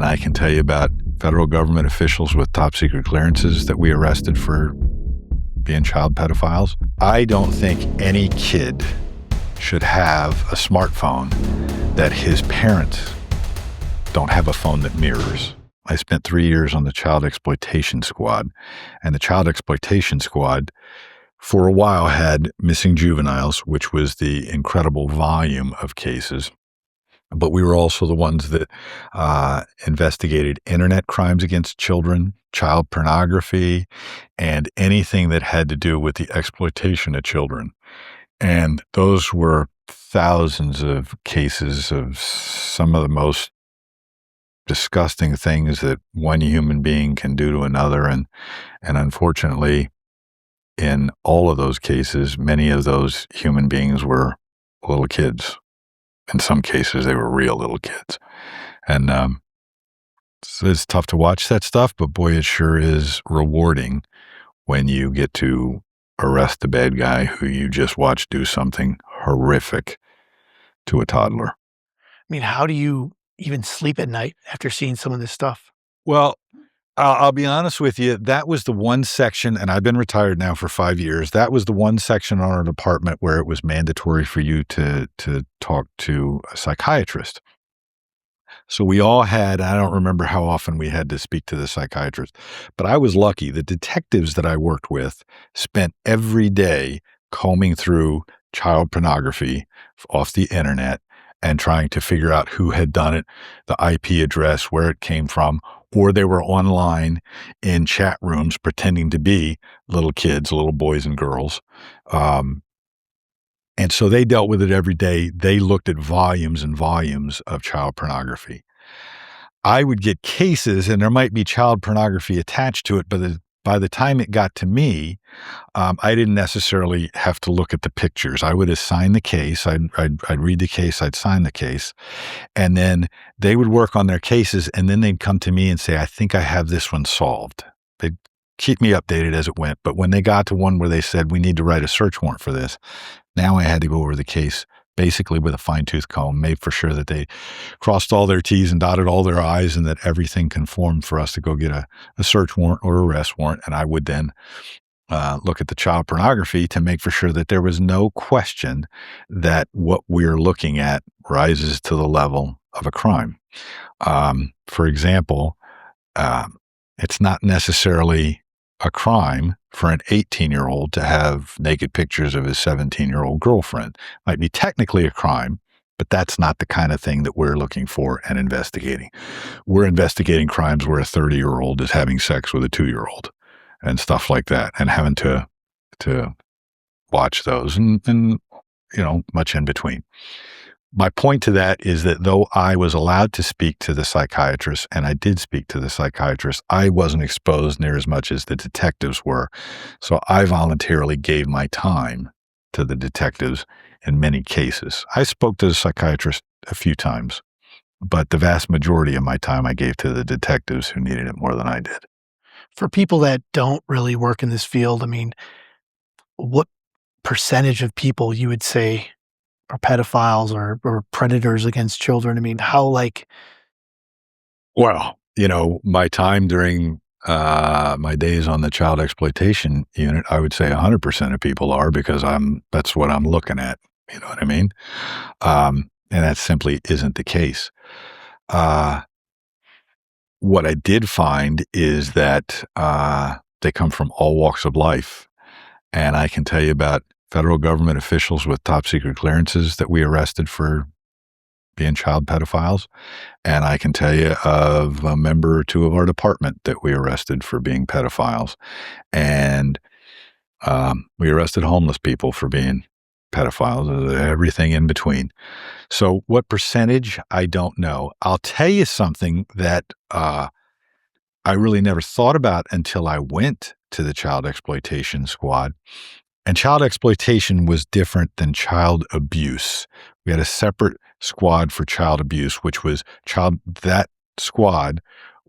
And I can tell you about federal government officials with top secret clearances that we arrested for being child pedophiles. I don't think any kid should have a smartphone that his parents don't have a phone that mirrors. I spent 3 years on the Child Exploitation Squad, and the Child Exploitation Squad for a while had missing juveniles, which was the incredible volume of cases. But we were also the ones that investigated internet crimes against children, child pornography, and anything that had to do with the exploitation of children. And those were thousands of cases of some of the most disgusting things that one human being can do to another. And unfortunately, in all of those cases, many of those human beings were little kids. In some cases, they were real little kids. And so it's tough to watch that stuff, but boy, it sure is rewarding when you get to arrest the bad guy who you just watched do something horrific to a toddler. I mean, how do you even sleep at night after seeing some of this stuff? Well, I'll be honest with you. That was the one section, and I've been retired now for 5 years. That was the one section on our department where it was mandatory for you to talk to a psychiatrist. So we all had, I don't remember how often we had to speak to the psychiatrist, but I was lucky. The detectives that I worked with spent every day combing through child pornography off the internet and trying to figure out who had done it, the IP address, where it came from, or they were online in chat rooms pretending to be little kids, little boys and girls. And so they dealt with it every day. They looked at volumes and volumes of child pornography. I would get cases, and there might be child pornography attached to it, but by the time it got to me, I didn't necessarily have to look at the pictures. I would assign the case. I'd read the case. I'd sign the case. And then they would work on their cases, and then they'd come to me and say, I think I have this one solved. They'd keep me updated as it went. But when they got to one where they said, we need to write a search warrant for this, now I had to go over the case basically with a fine-tooth comb, made for sure that they crossed all their T's and dotted all their I's and that everything conformed for us to go get a search warrant or arrest warrant. And I would then look at the child pornography to make for sure that there was no question that what we're looking at rises to the level of a crime. For example, it's not necessarily a crime for an 18-year-old to have naked pictures of his 17-year-old girlfriend. Might be technically a crime, but that's not the kind of thing that we're looking for and investigating. We're investigating crimes where a 30-year-old is having sex with a 2-year-old and stuff like that, and having to watch those and much in between. My point to that is that though I was allowed to speak to the psychiatrist, and I did speak to the psychiatrist, I wasn't exposed near as much as the detectives were. So I voluntarily gave my time to the detectives in many cases. I spoke to the psychiatrist a few times, but the vast majority of my time I gave to the detectives who needed it more than I did. For people that don't really work in this field, I mean, what percentage of people you would say are pedophiles or predators against children? I mean, how Well, my time during my days on the child exploitation unit, I would say 100% of people are, because that's what I'm looking at. You know what I mean? And that simply isn't the case. What I did find is that they come from all walks of life. And I can tell you about federal government officials with top secret clearances that we arrested for being child pedophiles. And I can tell you of a member or two of our department that we arrested for being pedophiles. And we arrested homeless people for being pedophiles, everything in between. So what percentage? I don't know. I'll tell you something that I really never thought about until I went to the Child Exploitation Squad. And child exploitation was different than child abuse. We had a separate squad for child abuse, which was that squad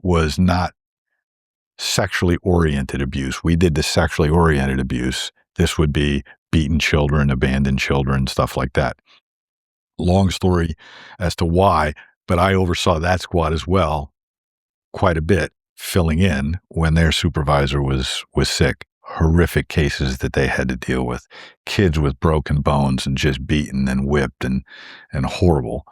was not sexually oriented abuse. We did the sexually oriented abuse. This would be beaten children, abandoned children, stuff like that. Long story as to why, but I oversaw that squad as well. quite a bit filling in when their supervisor was sick. Horrific cases that they had to deal with. Kids with broken bones and just beaten and whipped and horrible.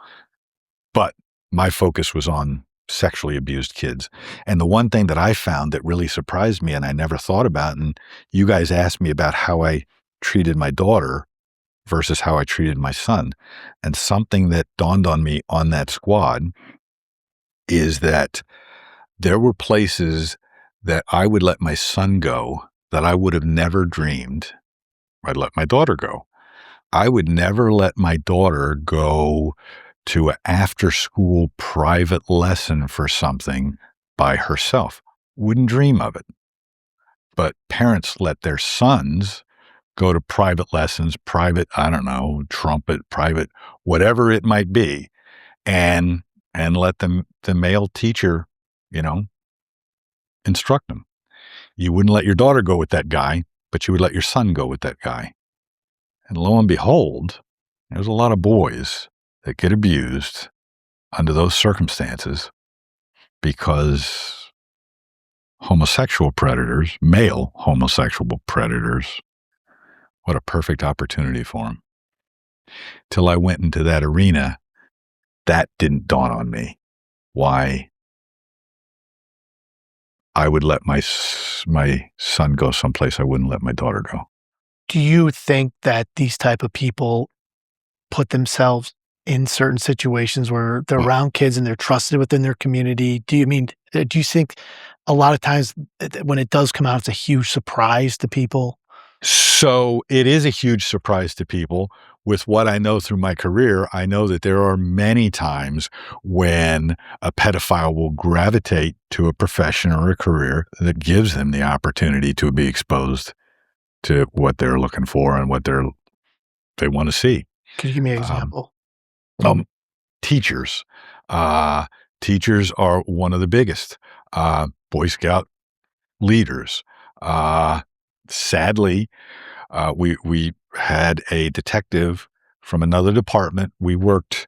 But my focus was on sexually abused kids. And the one thing that I found that really surprised me and I never thought about, and you guys asked me about how I treated my daughter versus how I treated my son. And something that dawned on me on that squad is that there were places that I would let my son go that I would have never dreamed I'd let my daughter go. I would never let my daughter go to an after-school private lesson for something by herself. Wouldn't dream of it. But parents let their sons go to private lessons, private, I don't know, trumpet, private, whatever it might be, and let the male teacher, you know, instruct them. You wouldn't let your daughter go with that guy, but you would let your son go with that guy. And lo and behold, there's a lot of boys that get abused under those circumstances because homosexual predators, male homosexual predators, what a perfect opportunity for them. Till I went into that arena, that didn't dawn on me. Why I would let my son go someplace I wouldn't let my daughter go. Do you think that these type of people put themselves in certain situations where they're Well, around kids and they're trusted within their community? Do you think a lot of times when it does come out, it's a huge surprise to people? so it is a huge surprise to people. With what I know through my career, I know that there are many times when a pedophile will gravitate to a profession or a career that gives them the opportunity to be exposed to what they're looking for and what they want to see. Could you give me an Um, example? um, teachers, uh, teachers are one of the biggest. Boy Scout leaders. Sadly, we had a detective from another department. We worked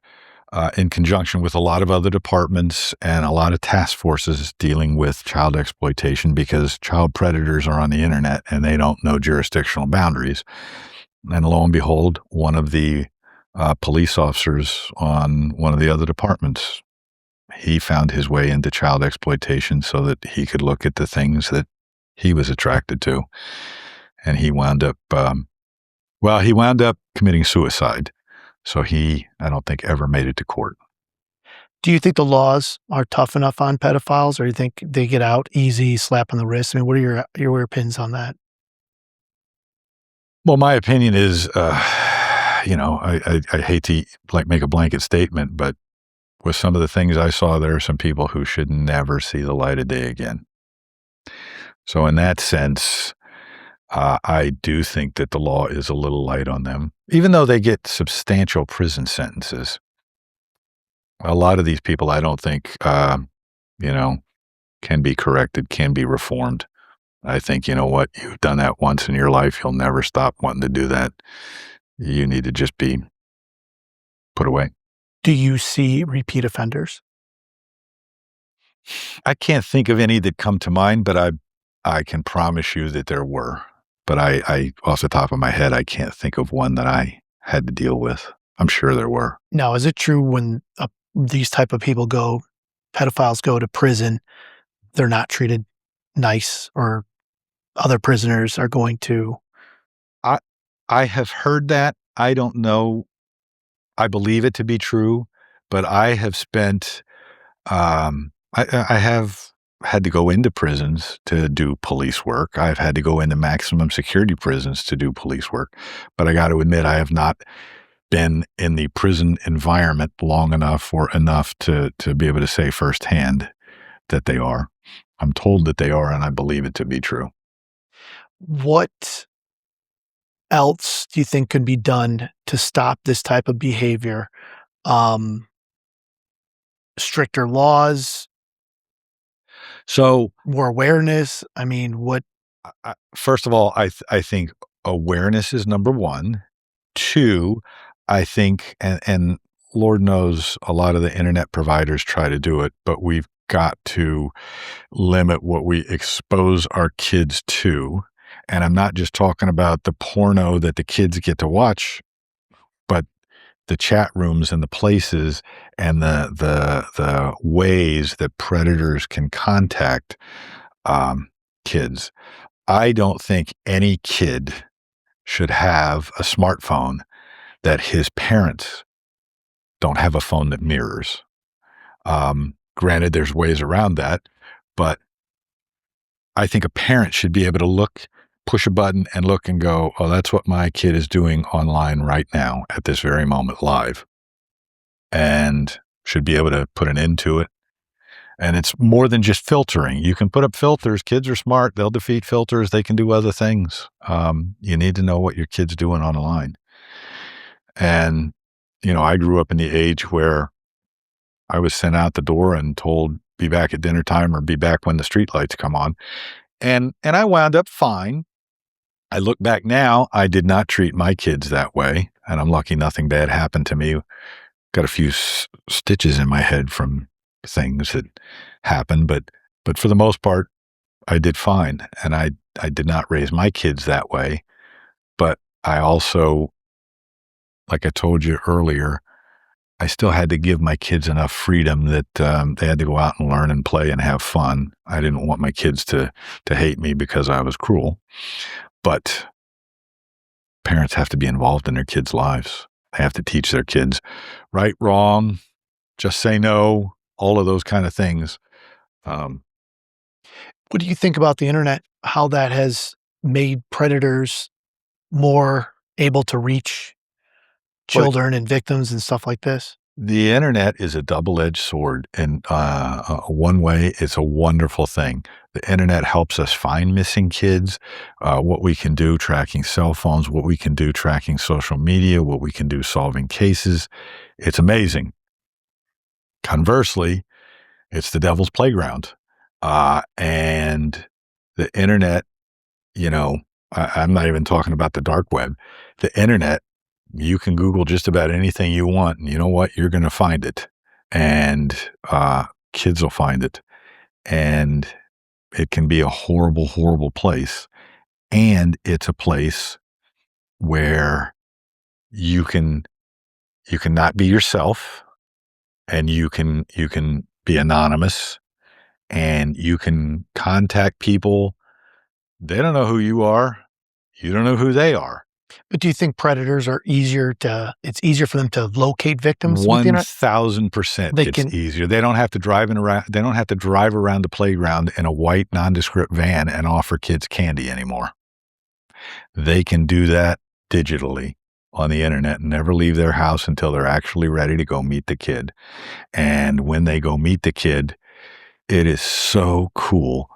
in conjunction with a lot of other departments and a lot of task forces dealing with child exploitation because child predators are on the internet and they don't know jurisdictional boundaries. And lo and behold, one of the police officers on one of the other departments, he found his way into child exploitation so that he could look at the things that he was attracted to. And he wound up, he wound up committing suicide. So I don't think, ever made it to court. Do you think the laws are tough enough on pedophiles, or you think they get out easy, slap on the wrist? I mean, what are your opinions on that? Well, my opinion is, I hate to make a blanket statement, but with some of the things I saw, there are some people who should never see the light of day again. So in that sense, I do think that the law is a little light on them, even though they get substantial prison sentences. A lot of these people, I don't think, you know, can be corrected, can be reformed. I think, you know what, you've done that once in your life. You'll never stop wanting to do that. You need to just be put away. Do you see repeat offenders? I can't think of any that come to mind, but I can promise you that there were. But I off the top of my head, I can't think of one that I had to deal with. I'm sure there were. Now, is it true when these type of people pedophiles go to prison, they're not treated nice, or other prisoners are going to? I I have heard that. I don't know. I believe it to be true, but I have spent I have had to go into prisons to do police work. I've had to go into maximum security prisons to do police work. But I got to admit, I have not been in the prison environment long enough or enough to be able to say firsthand that they are. I'm told that they are, and I believe it to be true. What else do you think could be done to stop this type of behavior? Um, Stricter laws, So, more awareness? I mean, what? first of all, I think awareness is number one. Two, I think, and Lord knows a lot of the internet providers try to do it, but we've got to limit what we expose our kids to. And I'm not just talking about the porno that the kids get to watch, but the chat rooms and the places and the ways that predators can contact kids. I don't think any kid should have a smartphone that his parents don't have a phone that mirrors. Granted, there's ways around that, but I think a parent should be able to look, push a button and look and go, oh, that's what my kid is doing online right now at this very moment live, and should be able to put an end to it. And it's more than just filtering. You can put up filters. Kids are smart. They'll defeat filters. They can do other things. You need to know what your kid's doing online. And, I grew up in the age where I was sent out the door and told, be back at dinner time or be back when the street lights come on. And I wound up fine. I look back now, I did not treat my kids that way. And I'm lucky nothing bad happened to me. Got a few stitches in my head from things that happened, but for the most part, I did fine. And I did not raise my kids that way. But I also, like I told you earlier, I still had to give my kids enough freedom that they had to go out and learn and play and have fun. I didn't want my kids to hate me because I was cruel. But parents have to be involved in their kids' lives. They have to teach their kids right, wrong, just say no, all of those kind of things. What do you think about the internet? How that has made predators more able to reach But children and victims and stuff like this? the internet is a double-edged sword. And one way, it's a wonderful thing. The internet helps us find missing kids, what we can do tracking cell phones, what we can do tracking social media, what we can do solving cases. It's amazing. Conversely, it's the devil's playground. And the internet, I'm not even talking about the dark web. The internet, you can Google just about anything you want, and you know what? You're going to find it. And kids will find it. And it can be a horrible, horrible place. And it's a place where you can not be yourself, and you can be anonymous, and you can contact people. They don't know who you are. You don't know who they are. But do you think predators are it's easier for them to locate victims with the internet? 1,000% They it's can easier. They don't have to drive around the playground in a white nondescript van and offer kids candy anymore. They can do that digitally on the internet and never leave their house until they're actually ready to go meet the kid. And when they go meet the kid, it is so cool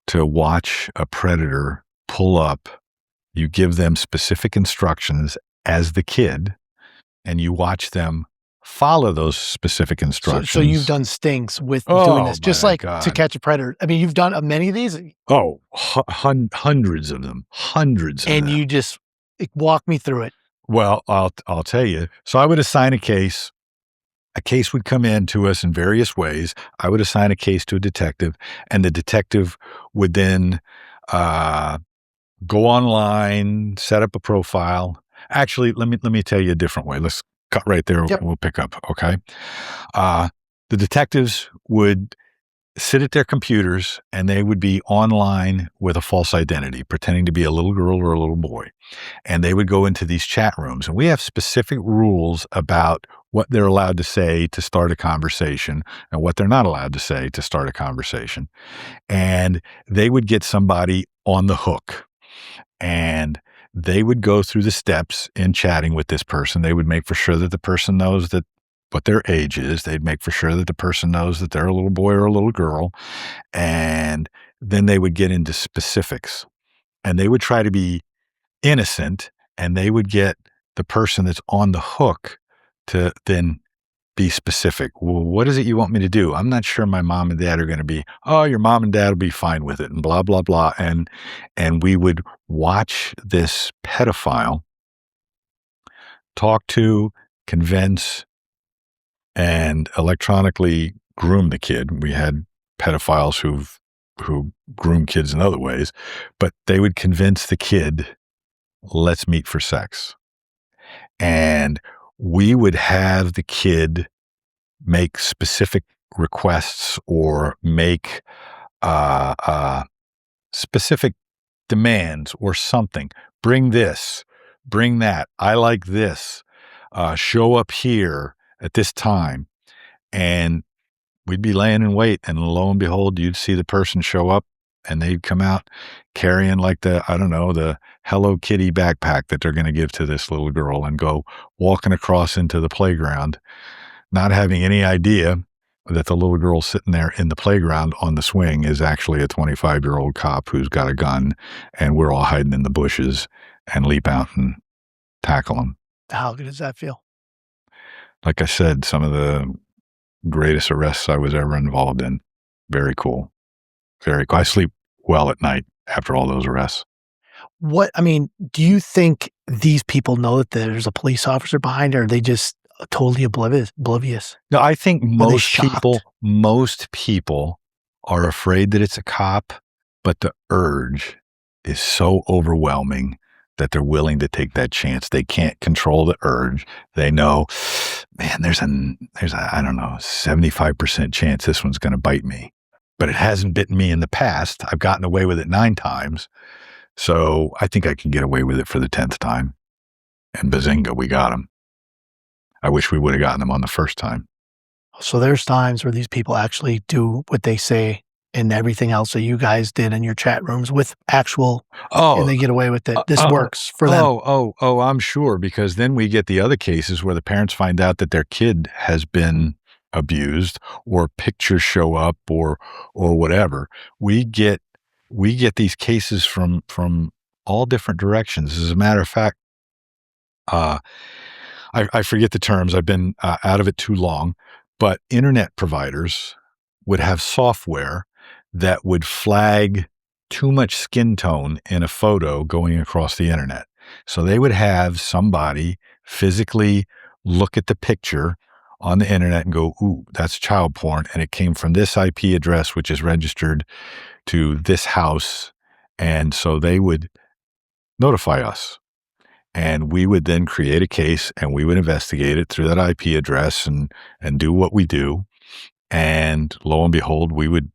to watch a predator pull up. You give them specific instructions as the kid, and you watch them follow those specific instructions. So you've done stings with doing Oh, this, just my like God. To Catch a Predator. I mean, you've done many of these, Oh, hundreds of them, hundreds of and them. you just walk me through it. Well, I'll tell you. So I would assign a case. A case would come in to us in various ways. I would assign a case to a detective, and the detective would then go online, set up a profile. Actually, let me tell you a different way. Let's cut right there. Yep. We'll pick up. Okay. The detectives would sit at their computers, and they would be online with a false identity, pretending to be a little girl or a little boy. And they would go into these chat rooms. And we have specific rules about what they're allowed to say to start a conversation and what they're not allowed to say to start a conversation. And they would get somebody on the hook, and they would go through the steps in chatting with this person. They would make for sure that the person knows that what their age is. They'd make for sure that the person knows that they're a little boy or a little girl. And then they would get into specifics, and they would try to be innocent, and they would get the person that's on the hook to then be specific. Well, what is it you want me to do? I'm not sure my mom and dad are going to be, oh, your mom and dad will be fine with it, and blah, blah, blah. And we would watch this pedophile talk to, convince, and electronically groom the kid. We had pedophiles who groom kids in other ways, but they would convince the kid, "Let's meet for sex." And we would have the kid make specific requests or make specific demands or something. Bring this, bring that. I like this. Show up here at this time. And we'd be laying in wait. And lo and behold, you'd see the person show up and they'd come out carrying like I don't know, the Hello Kitty backpack that they're going to give to this little girl and go walking across into the playground, not having any idea that the little girl sitting there in the playground on the swing is actually a 25-year-old cop who's got a gun, and we're all hiding in the bushes and leap out and tackle him. How good does that feel? Like I said, some of the greatest arrests I was ever involved in. Very cool. Very cool. I sleep well at night after all those arrests. Do you think these people know that there's a police officer behind it, or are they just totally oblivious? No, I think Are they shocked? most people are afraid that it's a cop, but the urge is so overwhelming that they're willing to take that chance. They can't control the urge. They know, man, there's a I don't know, 75% chance this one's going to bite me. But it hasn't bitten me in the past. I've gotten away with it 9 times. So I think I can get away with it for the 10th time. And bazinga, we got him. I wish we would have gotten them on the first time. So there's times where these people actually do what they say, and everything else that you guys did in your chat rooms with actual, and they get away with it. This works for them. I'm sure, because then we get the other cases where the parents find out that their kid has been abused, or pictures show up, or whatever. We get these cases from all different directions. As a matter of fact, I forget the terms. I've been out of it too long, but internet providers would have software that would flag too much skin tone in a photo going across the internet. So they would have somebody physically look at the picture on the internet and go, "Ooh, that's child porn. And it came from this IP address, which is registered to this house." And so they would notify us. And we would then create a case and we would investigate it through that IP address and do what we do. And lo and behold, we would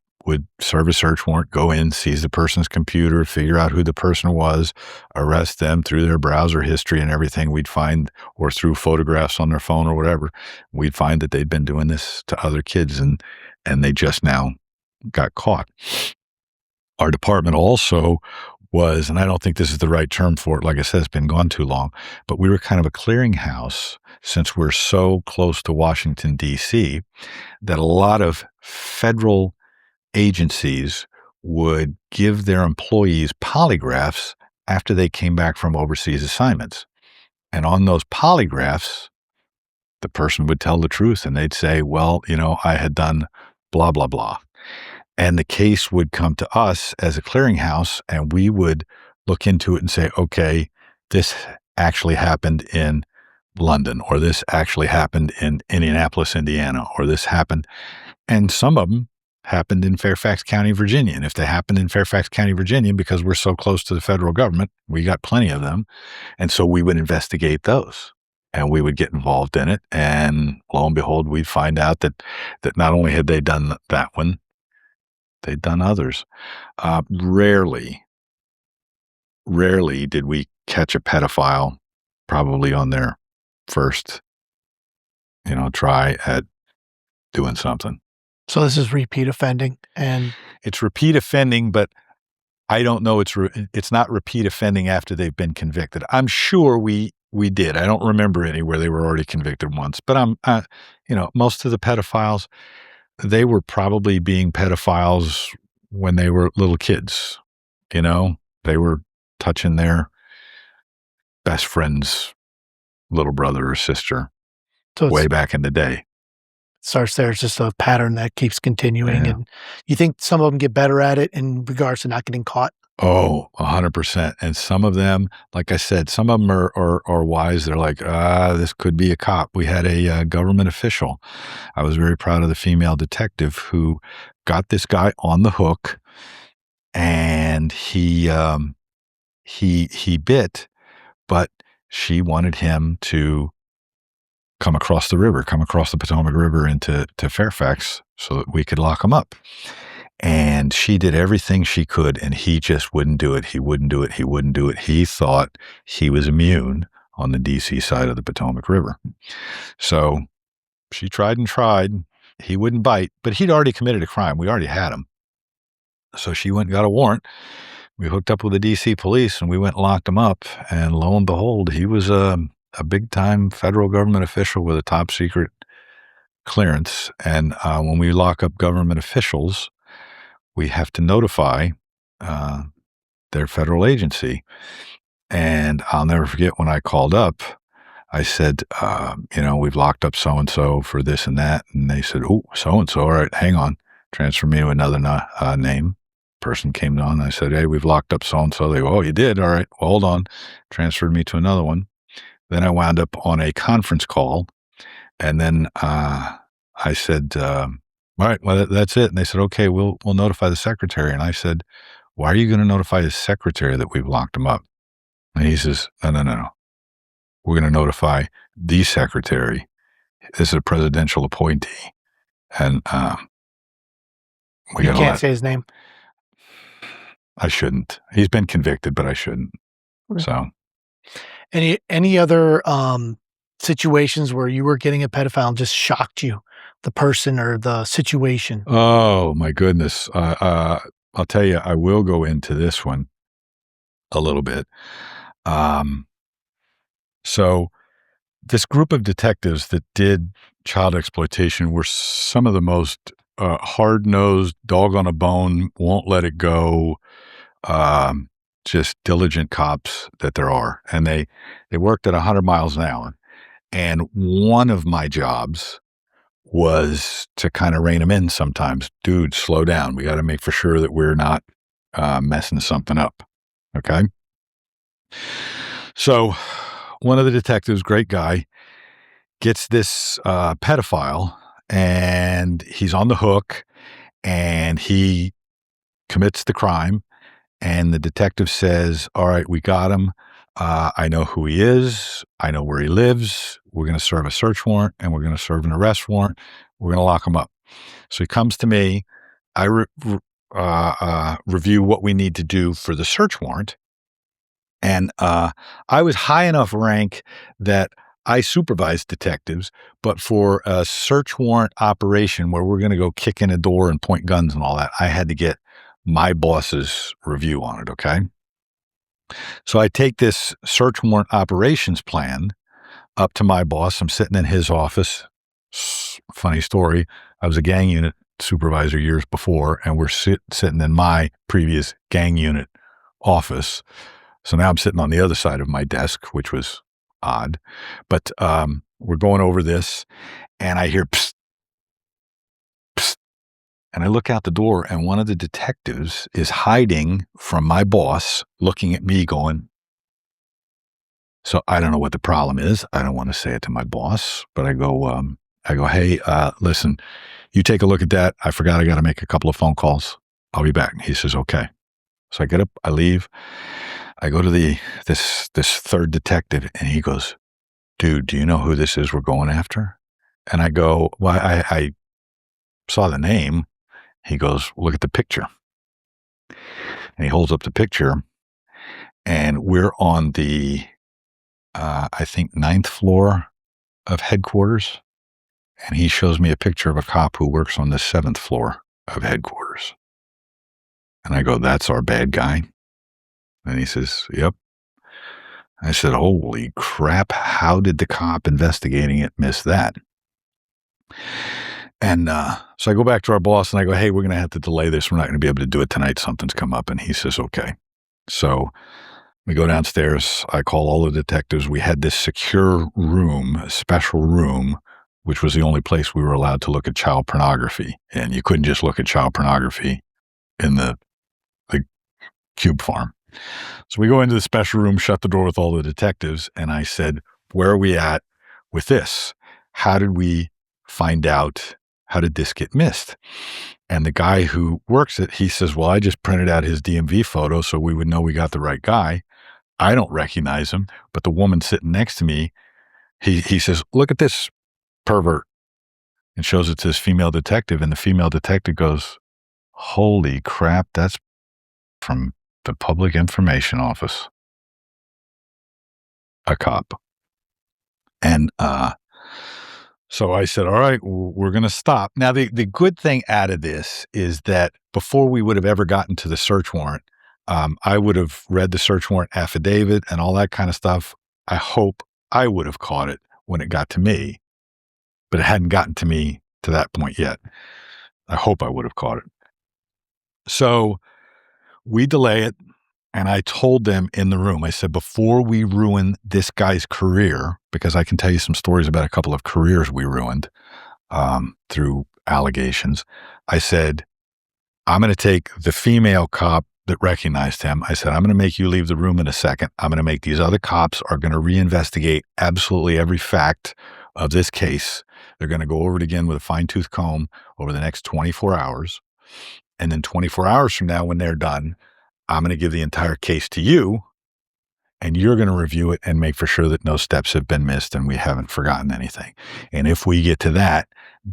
serve a search warrant, go in, seize the person's computer, figure out who the person was, arrest them through their browser history and everything we'd find, or through photographs on their phone or whatever. We'd find that they'd been doing this to other kids and they just now got caught. Our department also was, and I don't think this is the right term for it, like I said, it's been gone too long, but we were kind of a clearinghouse since we're so close to Washington, D.C., that a lot of federal agencies would give their employees polygraphs after they came back from overseas assignments. And on those polygraphs, the person would tell the truth and they'd say, well, I had done blah, blah, blah. And the case would come to us as a clearinghouse, and we would look into it and say, okay, this actually happened in London, or this actually happened in Indianapolis, Indiana, or this happened. And some of them happened in Fairfax County, Virginia. And if they happened in Fairfax County, Virginia, because we're so close to the federal government, we got plenty of them. And so we would investigate those. And we would get involved in it. And lo and behold, we'd find out that not only had they done that one, they'd done others. Rarely did we catch a pedophile probably on their first, try at doing something. So this is repeat offending, and it's repeat offending, but I don't know. It's not repeat offending after they've been convicted. I'm sure we did. I don't remember any where they were already convicted once, but most of the pedophiles, they were probably being pedophiles when they were little kids. They were touching their best friend's little brother or sister way back in the day. Starts there. It's just a pattern that keeps continuing. Yeah. And you think some of them get better at it in regards to not getting caught? Oh, 100%. And some of them, like I said, some of them are wise. They're like, this could be a cop. We had a government official. I was very proud of the female detective who got this guy on the hook, and he bit, but she wanted him to come across the river, come across the Potomac River into Fairfax so that we could lock him up. And she did everything she could, and he just wouldn't do it. He wouldn't do it. He wouldn't do it. He thought he was immune on the DC side of the Potomac River. So she tried and tried. He wouldn't bite, but he'd already committed a crime. We already had him. So she went and got a warrant. We hooked up with the DC police, and we went and locked him up. And lo and behold, he was a big-time federal government official with a top-secret clearance. And when we lock up government officials, we have to notify their federal agency. And I'll never forget when I called up, I said, we've locked up so-and-so for this and that. And they said, oh, so-and-so, all right, hang on. Transfer me to another name. Person came on. I said, hey, we've locked up so-and-so. They go, oh, you did? All right, well, hold on. Transferred me to another one. Then I wound up on a conference call. And then I said, all right, well, that's it. And they said, okay, we'll notify the secretary. And I said, why are you going to notify the secretary that we've locked him up? And he says, no. We're going to notify the secretary. This is a presidential appointee. And You can't say his name. I shouldn't. He's been convicted, but I shouldn't. Okay. So any other situations where you were getting a pedophile and just shocked you, the person or the situation? Oh my goodness. I'll tell you, I will go into this one a little bit. So this group of detectives that did child exploitation were some of the most hard-nosed, dog on a bone, won't let it go, just diligent cops that there are. And they worked at 100 miles an hour. And one of my jobs was to kind of rein them in sometimes. Dude, slow down. We got to make for sure that we're not messing something up. Okay? So one of the detectives, great guy, gets this pedophile, and he's on the hook, and he commits the crime. And the detective says, all right, we got him. I know who he is. I know where he lives. We're going to serve a search warrant, and we're going to serve an arrest warrant. We're going to lock him up. So he comes to me. I review what we need to do for the search warrant. And I was high enough rank that I supervised detectives, but for a search warrant operation where we're going to go kick in a door and point guns and all that, I had to get my boss's review on it, okay? So I take this search warrant operations plan up to my boss. I'm sitting in his office. Funny story. I was a gang unit supervisor years before, and we're sitting in my previous gang unit office. So now I'm sitting on the other side of my desk, which was odd. But we're going over this, and I hear psst, psst. And I look out the door, and one of the detectives is hiding from my boss, looking at me going, so I don't know what the problem is. I don't want to say it to my boss, but I go, hey, listen, you take a look at that. I forgot I got to make a couple of phone calls. I'll be back. He says, okay. So I get up, I leave. I go to this third detective, and he goes, dude, do you know who this is we're going after? And I go, well, I saw the name. He goes, look at the picture. And he holds up the picture, and we're on the, I think, 9th floor of headquarters. And he shows me a picture of a cop who works on the 7th floor of headquarters. And I go, that's our bad guy? And he says, yep. I said, holy crap, how did the cop investigating it miss that? And so I go back to our boss, and I go, hey, we're going to have to delay this. We're not going to be able to do it tonight. Something's come up. And he says, okay. So we go downstairs. I call all the detectives. We had this secure room, a special room, which was the only place we were allowed to look at child pornography. And you couldn't just look at child pornography in the cube farm. So we go into the special room, shut the door with all the detectives, and I said, where are we at with this? How did we find out? How did this get missed? And the guy who works it, he says, well, I just printed out his DMV photo so we would know we got the right guy. I don't recognize him, but the woman sitting next to me, he says, look at this pervert, and shows it to this female detective. And the female detective goes, holy crap, that's from the Public Information Office, a cop. And so I said, all right, we're going to stop. Now, the good thing out of this is that before we would have ever gotten to the search warrant, I would have read the search warrant affidavit and all that kind of stuff. I hope I would have caught it when it got to me, but it hadn't gotten to me to that point yet. I hope I would have caught it. So we delay it. And I told them in the room, I said, before we ruin this guy's career, because I can tell you some stories about a couple of careers we ruined through allegations, I said, I'm going to take the female cop that recognized him. I said, I'm going to make you leave the room in a second. I'm going to make these other cops are going to reinvestigate absolutely every fact of this case. They're going to go over it again with a fine-tooth comb over the next 24 hours. And then 24 hours from now, when they're done, I'm going to give the entire case to you, and you're going to review it and make for sure that no steps have been missed and we haven't forgotten anything. And if we get to that,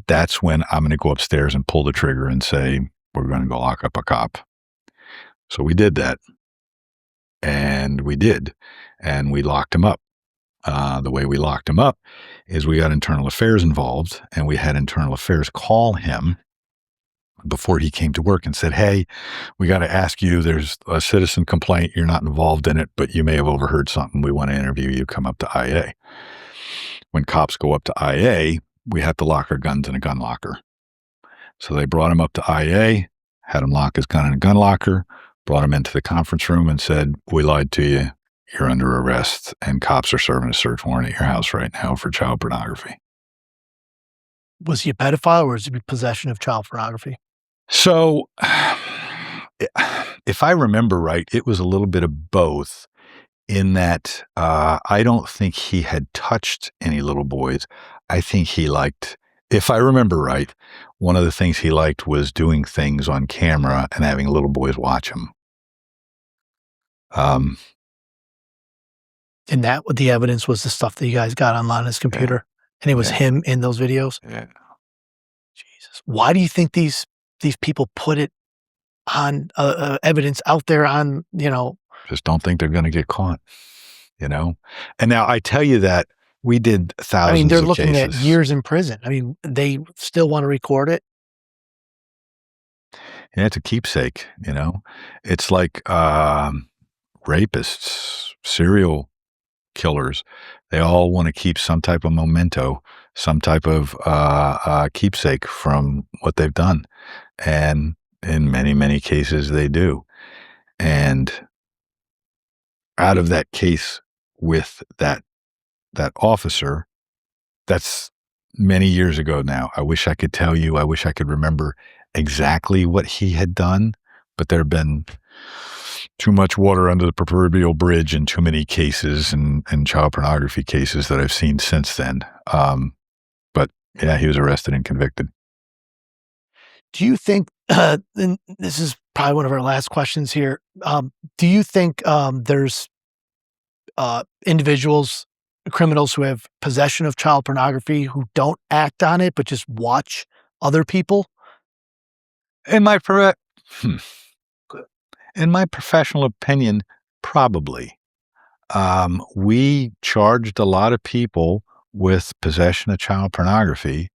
that's when I'm going to go upstairs and pull the trigger and say, we're going to go lock up a cop. So we did that. And we did. And we locked him up. The way we locked him up is we got internal affairs involved, and we had internal affairs call him before he came to work and said, hey, we got to ask you, there's a citizen complaint. You're not involved in it, but you may have overheard something. We want to interview you. Come up to IA. When cops go up to IA, we have to lock our guns in a gun locker. So they brought him up to IA, had him lock his gun in a gun locker, brought him into the conference room and said, we lied to you. You're under arrest, and cops are serving a search warrant at your house right now for child pornography. Was he a pedophile, or was he possession of child pornography? So, if I remember right, it was a little bit of both, in that I don't think he had touched any little boys. I think he liked, if I remember right, one of the things he liked was doing things on camera and having little boys watch him. And that what the evidence was the stuff that you guys got online on his computer, and it was him in those videos? Yeah. Jesus. Why do you think these people put it on evidence out there on, Just don't think they're going to get caught, And now I tell you that we did thousands they're of looking cases. at years in prison. They still want to record it. Yeah, it's a keepsake, It's like rapists, serial killers. They all want to keep some type of memento, some type of keepsake from what they've done. And in many, many cases, they do. And out of that case with that officer, that's many years ago now. I wish I could tell you, I wish I could remember exactly what he had done, but there have been too much water under the proverbial bridge in too many cases and child pornography cases that I've seen since then. But yeah, he was arrested and convicted. Do you think, and this is probably one of our last questions here, do you think there's individuals, criminals who have possession of child pornography who don't act on it but just watch other people? In my professional opinion, probably. We charged a lot of people with possession of child pornography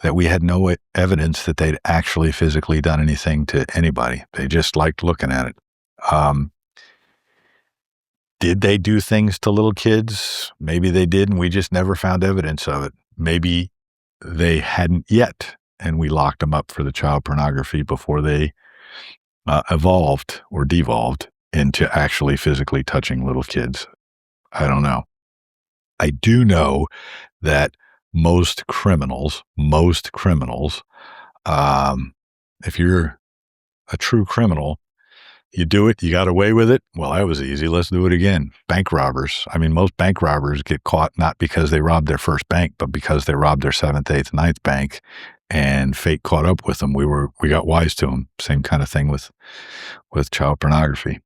that we had no evidence that they'd actually physically done anything to anybody. They just liked looking at it. Did they do things to little kids? Maybe they did, and we just never found evidence of it. Maybe they hadn't yet, and we locked them up for the child pornography before they evolved or devolved into actually physically touching little kids. I don't know. I do know that most criminals, if you're a true criminal, You do it, you got away with it. Well, that was easy. Let's do it again. Bank robbers. I mean, most bank robbers get caught not because they robbed their first bank, but because they robbed their seventh, eighth, ninth bank, and fate caught up with them. We got wise to them. Same kind of thing with child pornography.